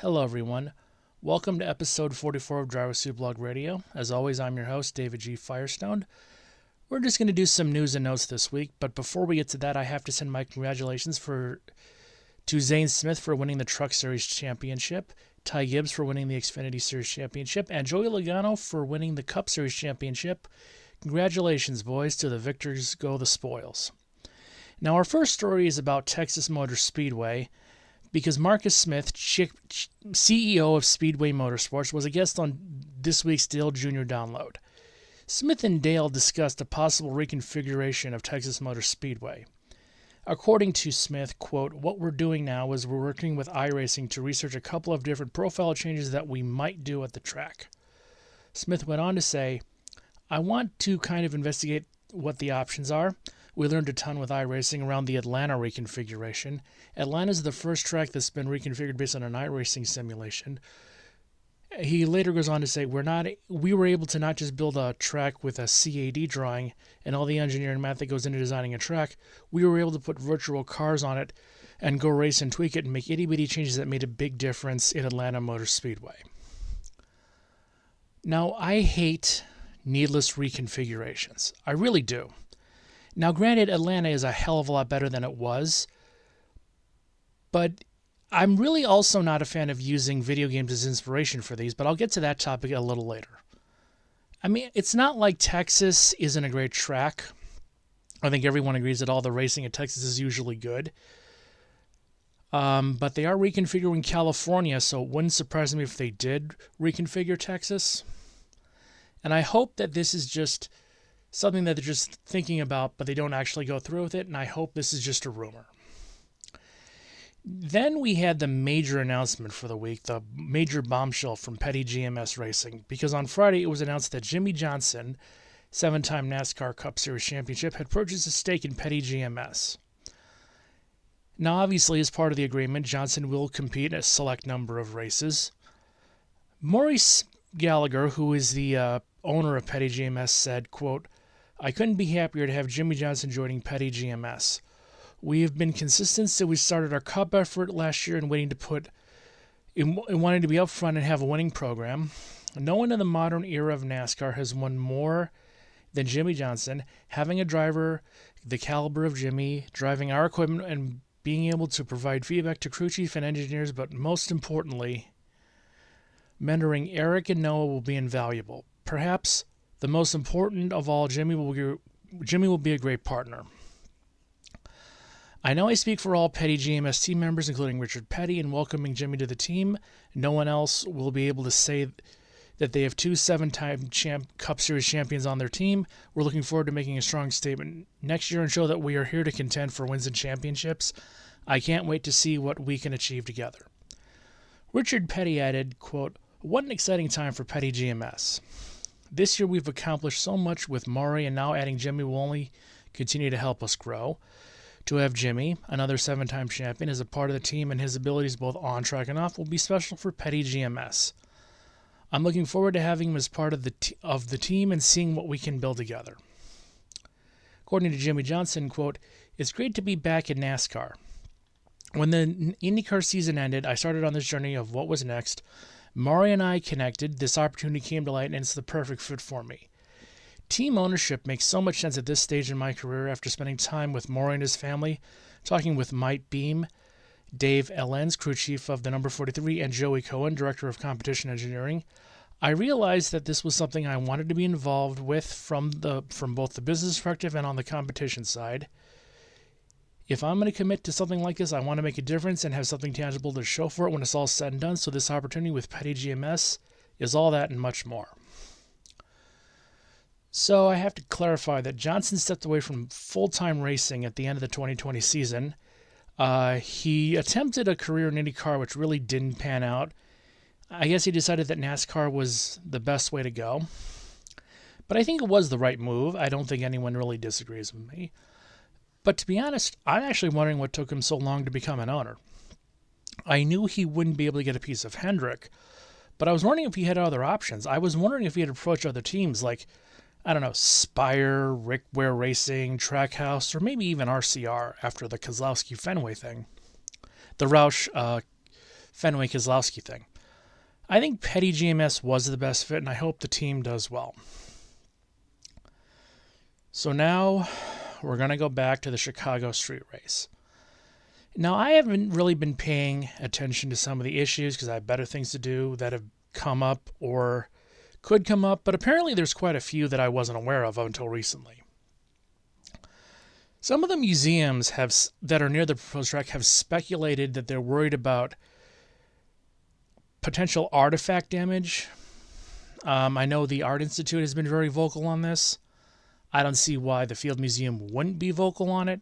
Hello, everyone. Welcome to episode 44 of Driver Suit Blog Radio. As always, I'm your host, David G. Firestone. We're just going to do some news and notes this week, but before we get to that, I have to send my congratulations to Zane Smith for winning the Truck Series Championship, Ty Gibbs for winning the Xfinity Series Championship, and Joey Logano for winning the Cup Series Championship. Congratulations, boys. To the victors go the spoils. Now, our first story is about Texas Motor Speedway, because Marcus Smith, CEO of Speedway Motorsports, was a guest on this week's Dale Jr. Download. Smith and Dale discussed a possible reconfiguration of Texas Motor Speedway. According to Smith, quote, "What we're doing now is we're working with iRacing to research a couple of different profile changes that we might do at the track." Smith went on to say, "I want to kind of investigate what the options are. We learned a ton with iRacing around the Atlanta reconfiguration. Atlanta is the first track that's been reconfigured based on an iRacing simulation." He later goes on to say, we were able to not just build a track with a CAD drawing and all the engineering math that goes into designing a track. We were able to put virtual cars on it and go race and tweak it and make itty-bitty changes that made a big difference in Atlanta Motor Speedway. Now, I hate needless reconfigurations. I really do. Now, granted, Atlanta is a hell of a lot better than it was, but I'm really also not a fan of using video games as inspiration for these, but I'll get to that topic a little later. I mean, it's not like Texas isn't a great track. I think everyone agrees that all the racing at Texas is usually good. But they are reconfiguring California, so it wouldn't surprise me if they did reconfigure Texas. And I hope that this is just something that they're just thinking about, but they don't actually go through with it, and I hope this is just a rumor. Then we had the major announcement for the week, the major bombshell from Petty GMS Racing, because on Friday it was announced that Jimmy Johnson, 7-time NASCAR Cup Series Championship, had purchased a stake in Petty GMS. Now, obviously, as part of the agreement, Johnson will compete in a select number of races. Maurice Gallagher, who is the owner of Petty GMS, said, quote, "I couldn't be happier to have Jimmy Johnson joining Petty GMS. We have been consistent since we started our Cup effort last year and wanting to be up front and have a winning program. No one in the modern era of NASCAR has won more than Jimmy Johnson, having a driver the caliber of Jimmy, driving our equipment and being able to provide feedback to crew chief and engineers, but most importantly, mentoring Eric and Noah will be invaluable. Perhaps the most important of all, Jimmy will be a great partner. I know I speak for all Petty GMS team members, including Richard Petty, in welcoming Jimmy to the team. No one else will be able to say that they have two 7-time Cup Series champions on their team. We're looking forward to making a strong statement next year and show that we are here to contend for wins and championships. I can't wait to see what we can achieve together." Richard Petty added, quote, "What an exciting time for Petty GMS. This year we've accomplished so much with Maury, and now adding Jimmy will only continue to help us grow. To have Jimmy, another 7-time champion, as a part of the team and his abilities both on track and off will be special for Petty GMS. I'm looking forward to having him as part of the team and seeing what we can build together." According to Jimmy Johnson, quote, "It's great to be back in NASCAR. When the IndyCar season ended, I started on this journey of what was next. Maury and I connected, this opportunity came to light, and it's the perfect fit for me. Team ownership makes so much sense at this stage in my career after spending time with Maury and his family, talking with Mike Beam, Dave Ellens, crew chief of the number 43, and Joey Cohen, director of competition engineering. I realized that this was something I wanted to be involved with from both the business perspective and on the competition side. If I'm going to commit to something like this, I want to make a difference and have something tangible to show for it when it's all said and done, so this opportunity with Petty GMS is all that and much more." So I have to clarify that Johnson stepped away from full-time racing at the end of the 2020 season. He attempted a career in IndyCar, which really didn't pan out. I guess he decided that NASCAR was the best way to go. But I think it was the right move. I don't think anyone really disagrees with me. But to be honest, I'm actually wondering what took him so long to become an owner. I knew he wouldn't be able to get a piece of Hendrick, but I was wondering if he had other options. I was wondering if he had approached other teams like, I don't know, Spire, Rick Ware Racing, Trackhouse, or maybe even RCR after the Kozlowski Fenway thing. The Roush Fenway Keselowski thing. I think Petty GMS was the best fit, and I hope the team does well. So now we're going to go back to the Chicago street race. Now, I haven't really been paying attention to some of the issues because I have better things to do that have come up or could come up, but apparently there's quite a few that I wasn't aware of until recently. Some of the museums that are near the proposed track have speculated that they're worried about potential artifact damage. I know the Art Institute has been very vocal on this. I don't see why the Field Museum wouldn't be vocal on it.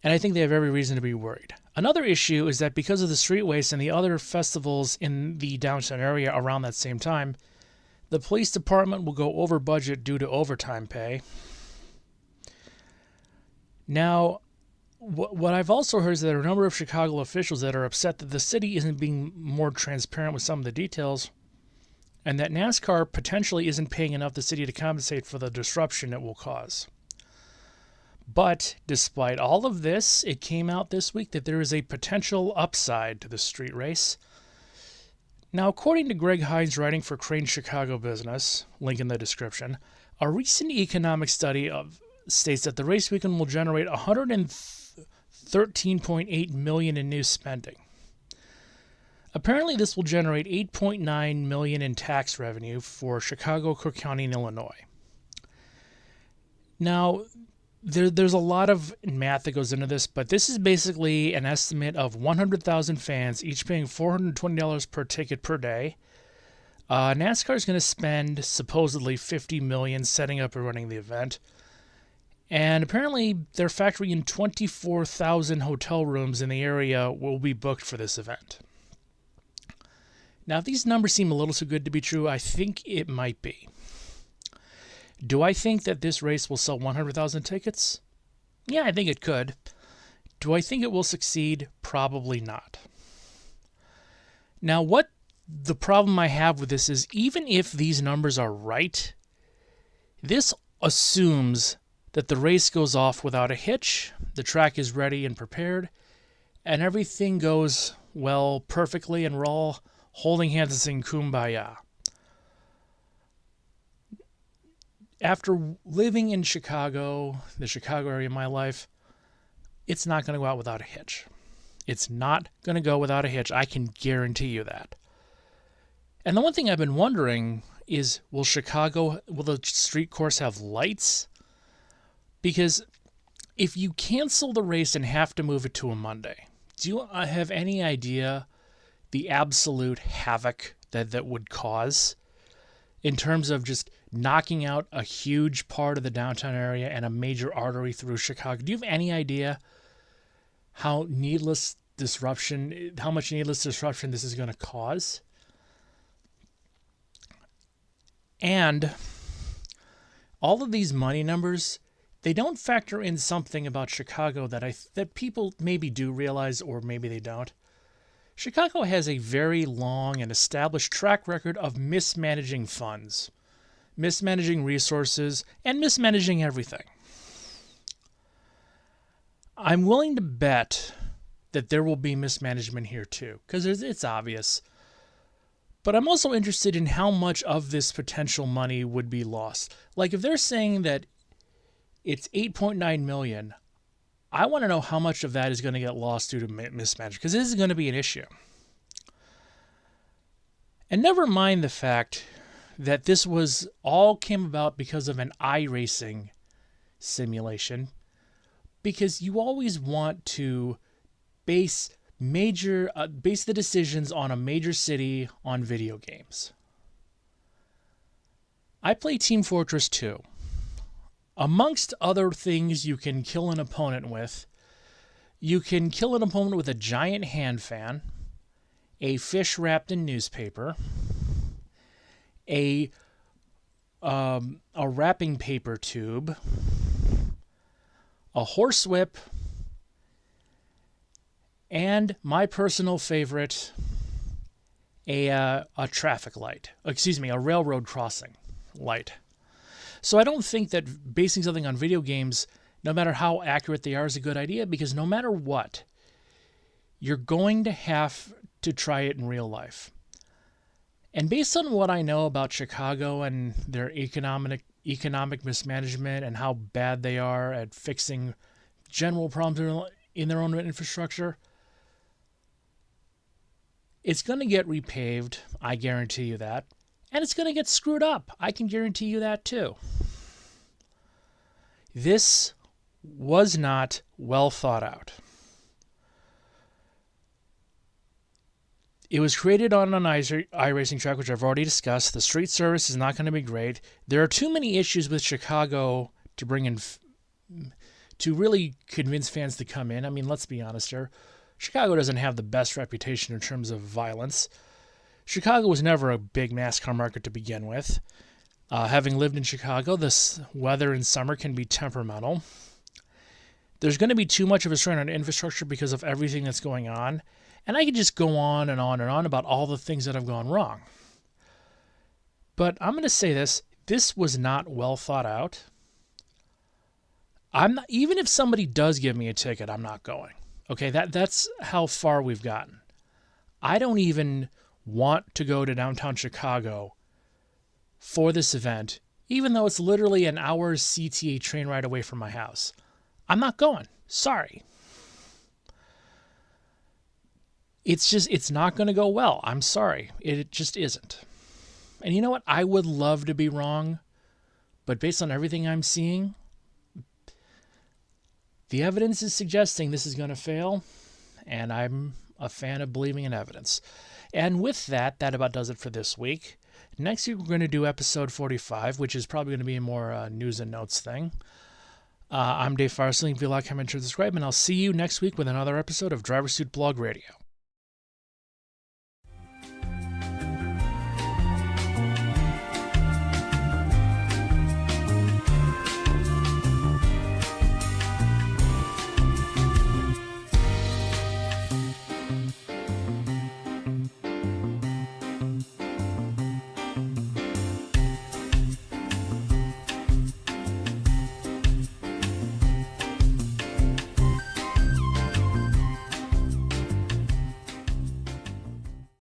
And I think they have every reason to be worried. Another issue is that because of the street race and the other festivals in the downtown area around that same time, the police department will go over budget due to overtime pay. Now, what I've also heard is that there are a number of Chicago officials that are upset that the city isn't being more transparent with some of the details, and that NASCAR potentially isn't paying enough the city to compensate for the disruption it will cause. But despite all of this, it came out this week that there is a potential upside to the street race. Now, according to Greg Hines writing for Crane Chicago Business, link in the description, a recent economic study states that the race weekend will generate $113.8 million in new spending. Apparently, this will generate $8.9 million in tax revenue for Chicago, Cook County, and Illinois. Now, there's a lot of math that goes into this, but this is basically an estimate of 100,000 fans, each paying $420 per ticket per day. NASCAR is going to spend supposedly $50 million setting up and running the event. And apparently, they're factoring in 24,000 hotel rooms in the area will be booked for this event. Now, if these numbers seem a little too good to be true, I think it might be. Do I think that this race will sell 100,000 tickets? Yeah, I think it could. Do I think it will succeed? Probably not. Now, what the problem I have with this is, even if these numbers are right, this assumes that the race goes off without a hitch, the track is ready and prepared, and everything goes, well, perfectly, and we're all holding hands and singing Kumbaya. After living in Chicago, the Chicago area of my life, it's not going to go out without a hitch. It's not going to go without a hitch. I can guarantee you that. And the one thing I've been wondering is, will the street course have lights? Because if you cancel the race and have to move it to a Monday, do you have any idea the absolute havoc that would cause in terms of just knocking out a huge part of the downtown area and a major artery through Chicago? Do you have any idea how much needless disruption this is going to cause? And all of these money numbers, they don't factor in something about Chicago that people maybe do realize, or maybe they don't. Chicago has a very long and established track record of mismanaging funds, mismanaging resources, and mismanaging everything. I'm willing to bet that there will be mismanagement here too, because it's obvious. But I'm also interested in how much of this potential money would be lost. Like, if they're saying that it's $8.9 million, I want to know how much of that is going to get lost due to mismanagement, because this is going to be an issue. And never mind the fact that this all came about because of an iRacing simulation, because you always want to base the decisions on a major city on video games. I play Team Fortress 2. Amongst other things you can kill an opponent with, you can kill an opponent with a giant hand fan, a fish wrapped in newspaper, a wrapping paper tube, a horsewhip, and my personal favorite, a traffic light. A railroad crossing light. So I don't think that basing something on video games, no matter how accurate they are, is a good idea, because no matter what, you're going to have to try it in real life. And based on what I know about Chicago and their economic mismanagement and how bad they are at fixing general problems in their own infrastructure, it's going to get repaved. I guarantee you that. And it's going to get screwed up. I can guarantee you that too. This was not well thought out. It was created on an iRacing track, which I've already discussed. The street service is not going to be great. There are too many issues with Chicago to bring in, to really convince fans to come in. I mean, let's be honest here. Chicago doesn't have the best reputation in terms of violence. Chicago was never a big NASCAR market to begin with. Having lived in Chicago, this weather in summer can be temperamental. There's going to be too much of a strain on infrastructure because of everything that's going on. And I could just go on and on and on about all the things that have gone wrong. But I'm going to say this. This was not well thought out. Even if somebody does give me a ticket, I'm not going. Okay, that's how far we've gotten. I don't even want to go to downtown Chicago for this event, even though it's literally an hour's CTA train ride away from my house. I'm not going. Sorry. It's not going to go well. I'm sorry. It just isn't. And you know what? I would love to be wrong, but based on everything I'm seeing, the evidence is suggesting this is going to fail, and I'm a fan of believing in evidence. And with that about does it for this week. Next week, we're going to do episode 45, which is probably going to be a more news and notes thing. I'm Dave Farsley. If you like, comment, share, subscribe, and I'll see you next week with another episode of Driver Suit Blog Radio.